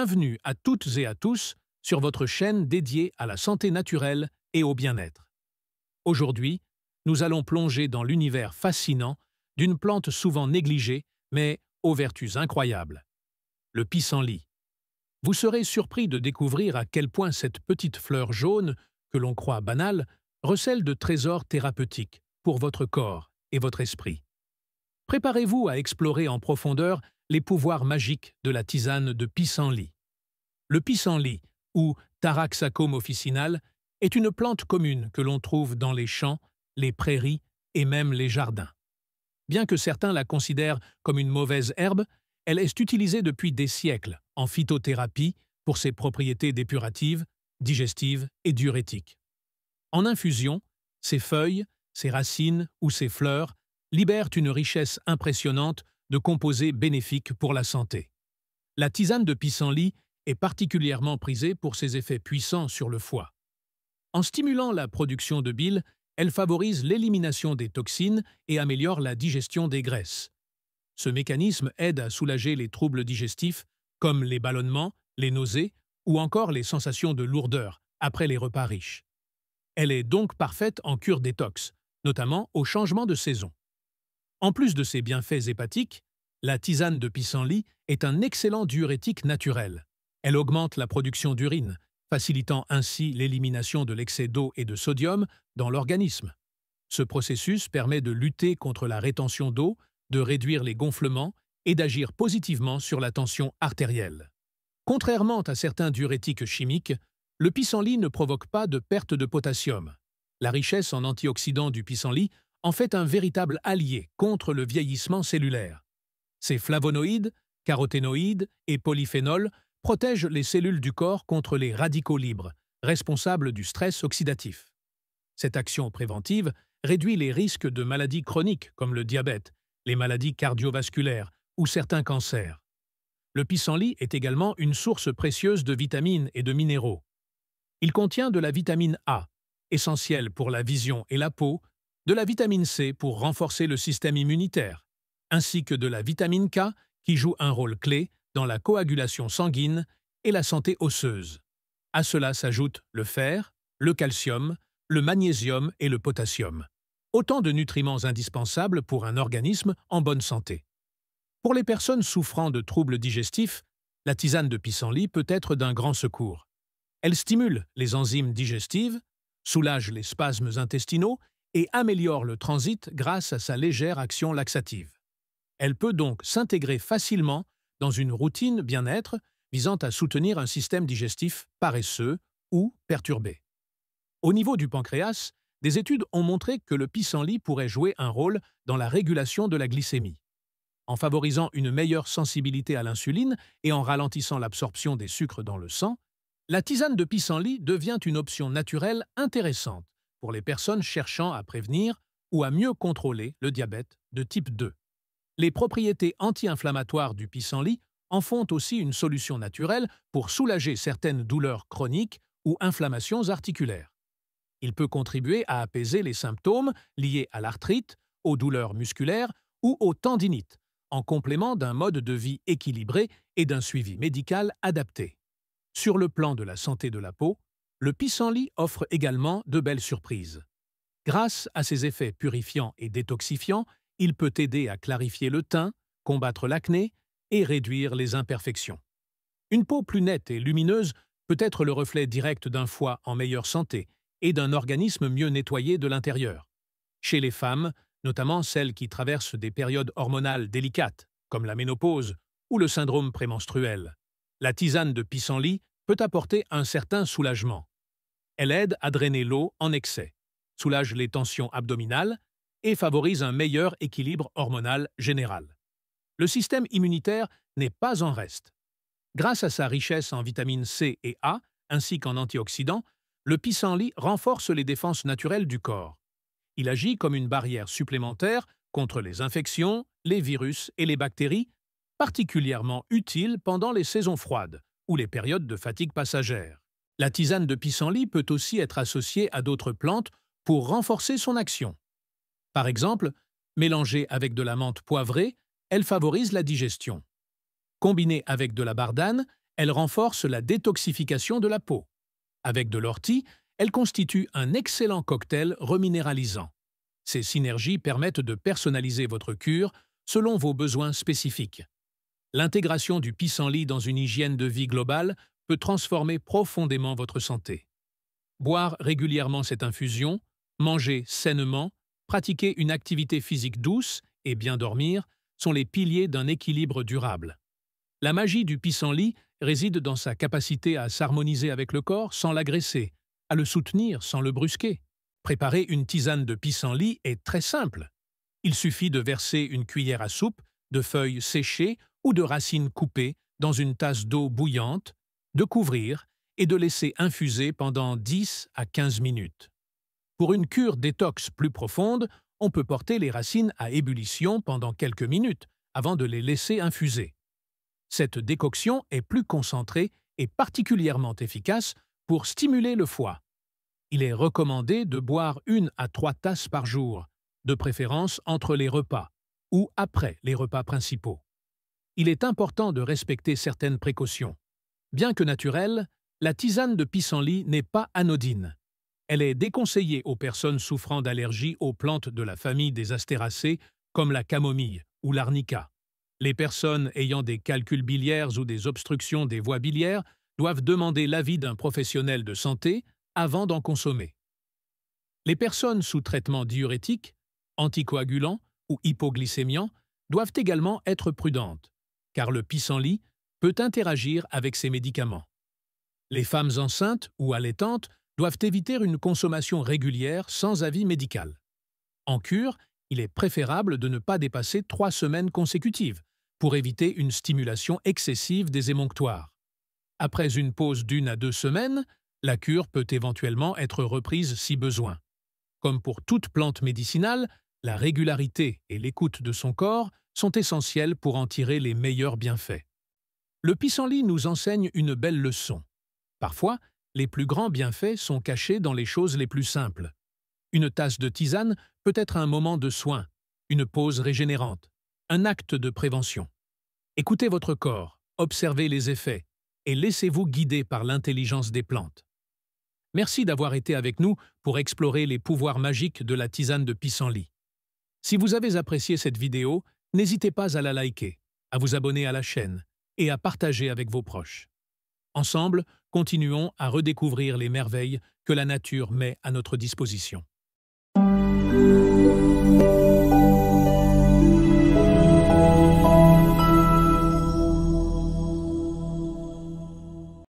Bienvenue à toutes et à tous sur votre chaîne dédiée à la santé naturelle et au bien-être. Aujourd'hui, nous allons plonger dans l'univers fascinant d'une plante souvent négligée, mais aux vertus incroyables, le pissenlit. Vous serez surpris de découvrir à quel point cette petite fleur jaune, que l'on croit banale, recèle de trésors thérapeutiques pour votre corps et votre esprit. Préparez-vous à explorer en profondeur les pouvoirs magiques de la tisane de pissenlit. Le pissenlit, ou Taraxacum officinal, est une plante commune que l'on trouve dans les champs, les prairies et même les jardins. Bien que certains la considèrent comme une mauvaise herbe, elle est utilisée depuis des siècles en phytothérapie pour ses propriétés dépuratives, digestives et diurétiques. En infusion, ses feuilles, ses racines ou ses fleurs libèrent une richesse impressionnante de composés bénéfiques pour la santé. La tisane de pissenlit est particulièrement prisée pour ses effets puissants sur le foie. En stimulant la production de bile, elle favorise l'élimination des toxines et améliore la digestion des graisses. Ce mécanisme aide à soulager les troubles digestifs comme les ballonnements, les nausées ou encore les sensations de lourdeur après les repas riches. Elle est donc parfaite en cure détox, notamment au changement de saison. En plus de ses bienfaits hépatiques, la tisane de pissenlit est un excellent diurétique naturel. Elle augmente la production d'urine, facilitant ainsi l'élimination de l'excès d'eau et de sodium dans l'organisme. Ce processus permet de lutter contre la rétention d'eau, de réduire les gonflements et d'agir positivement sur la tension artérielle. Contrairement à certains diurétiques chimiques, le pissenlit ne provoque pas de perte de potassium. La richesse en antioxydants du pissenlit en fait un véritable allié contre le vieillissement cellulaire. Ses flavonoïdes, caroténoïdes et polyphénols protègent les cellules du corps contre les radicaux libres, responsables du stress oxydatif. Cette action préventive réduit les risques de maladies chroniques comme le diabète, les maladies cardiovasculaires ou certains cancers. Le pissenlit est également une source précieuse de vitamines et de minéraux. Il contient de la vitamine A, essentielle pour la vision et la peau, de la vitamine C pour renforcer le système immunitaire, ainsi que de la vitamine K qui joue un rôle clé dans la coagulation sanguine et la santé osseuse. À cela s'ajoutent le fer, le calcium, le magnésium et le potassium. Autant de nutriments indispensables pour un organisme en bonne santé. Pour les personnes souffrant de troubles digestifs, la tisane de pissenlit peut être d'un grand secours. Elle stimule les enzymes digestives, soulage les spasmes intestinaux et améliore le transit grâce à sa légère action laxative. Elle peut donc s'intégrer facilement dans une routine bien-être visant à soutenir un système digestif paresseux ou perturbé. Au niveau du pancréas, des études ont montré que le pissenlit pourrait jouer un rôle dans la régulation de la glycémie. En favorisant une meilleure sensibilité à l'insuline et en ralentissant l'absorption des sucres dans le sang, la tisane de pissenlit devient une option naturelle intéressante pour les personnes cherchant à prévenir ou à mieux contrôler le diabète de type 2. Les propriétés anti-inflammatoires du pissenlit en font aussi une solution naturelle pour soulager certaines douleurs chroniques ou inflammations articulaires. Il peut contribuer à apaiser les symptômes liés à l'arthrite, aux douleurs musculaires ou aux tendinites, en complément d'un mode de vie équilibré et d'un suivi médical adapté. Sur le plan de la santé de la peau, le pissenlit offre également de belles surprises. Grâce à ses effets purifiants et détoxifiants, il peut aider à clarifier le teint, combattre l'acné et réduire les imperfections. Une peau plus nette et lumineuse peut être le reflet direct d'un foie en meilleure santé et d'un organisme mieux nettoyé de l'intérieur. Chez les femmes, notamment celles qui traversent des périodes hormonales délicates, comme la ménopause ou le syndrome prémenstruel, la tisane de pissenlit peut apporter un certain soulagement. Elle aide à drainer l'eau en excès, soulage les tensions abdominales et favorise un meilleur équilibre hormonal général. Le système immunitaire n'est pas en reste. Grâce à sa richesse en vitamines C et A, ainsi qu'en antioxydants, le pissenlit renforce les défenses naturelles du corps. Il agit comme une barrière supplémentaire contre les infections, les virus et les bactéries, particulièrement utile pendant les saisons froides ou les périodes de fatigue passagère. La tisane de pissenlit peut aussi être associée à d'autres plantes pour renforcer son action. Par exemple, mélangée avec de la menthe poivrée, elle favorise la digestion. Combinée avec de la bardane, Elle renforce la détoxification de la peau. Avec de l'ortie, elle constitue un excellent cocktail reminéralisant. Ces synergies permettent de personnaliser votre cure selon vos besoins spécifiques. L'intégration du pissenlit dans une hygiène de vie globale peut transformer profondément votre santé. Boire régulièrement cette infusion, manger sainement, pratiquer une activité physique douce et bien dormir sont les piliers d'un équilibre durable. La magie du pissenlit réside dans sa capacité à s'harmoniser avec le corps sans l'agresser, à le soutenir sans le brusquer. Préparer une tisane de pissenlit est très simple. Il suffit de verser une cuillère à soupe de feuilles séchées ou de racines coupées dans une tasse d'eau bouillante, de couvrir et de laisser infuser pendant 10 à 15 minutes. Pour une cure détox plus profonde, on peut porter les racines à ébullition pendant quelques minutes avant de les laisser infuser. Cette décoction est plus concentrée et particulièrement efficace pour stimuler le foie. Il est recommandé de boire 1 à 3 tasses par jour, de préférence entre les repas ou après les repas principaux. Il est important de respecter certaines précautions. Bien que naturelle, la tisane de pissenlit n'est pas anodine. Elle est déconseillée aux personnes souffrant d'allergies aux plantes de la famille des astéracées comme la camomille ou l'arnica. Les personnes ayant des calculs biliaires ou des obstructions des voies biliaires doivent demander l'avis d'un professionnel de santé avant d'en consommer. Les personnes sous traitement diurétique, anticoagulant ou hypoglycémiant doivent également être prudentes, car le pissenlit peut interagir avec ces médicaments. Les femmes enceintes ou allaitantes doivent éviter une consommation régulière sans avis médical. En cure, il est préférable de ne pas dépasser 3 semaines consécutives pour éviter une stimulation excessive des émonctoires. Après une pause d'1 à 2 semaines, la cure peut éventuellement être reprise si besoin. Comme pour toute plante médicinale, la régularité et l'écoute de son corps sont essentielles pour en tirer les meilleurs bienfaits. Le pissenlit nous enseigne une belle leçon. Parfois, les plus grands bienfaits sont cachés dans les choses les plus simples. Une tasse de tisane peut être un moment de soin, une pause régénérante, un acte de prévention. Écoutez votre corps, observez les effets et laissez-vous guider par l'intelligence des plantes. Merci d'avoir été avec nous pour explorer les pouvoirs magiques de la tisane de pissenlit. Si vous avez apprécié cette vidéo, n'hésitez pas à la liker, à vous abonner à la chaîne et à partager avec vos proches. Ensemble, continuons à redécouvrir les merveilles que la nature met à notre disposition.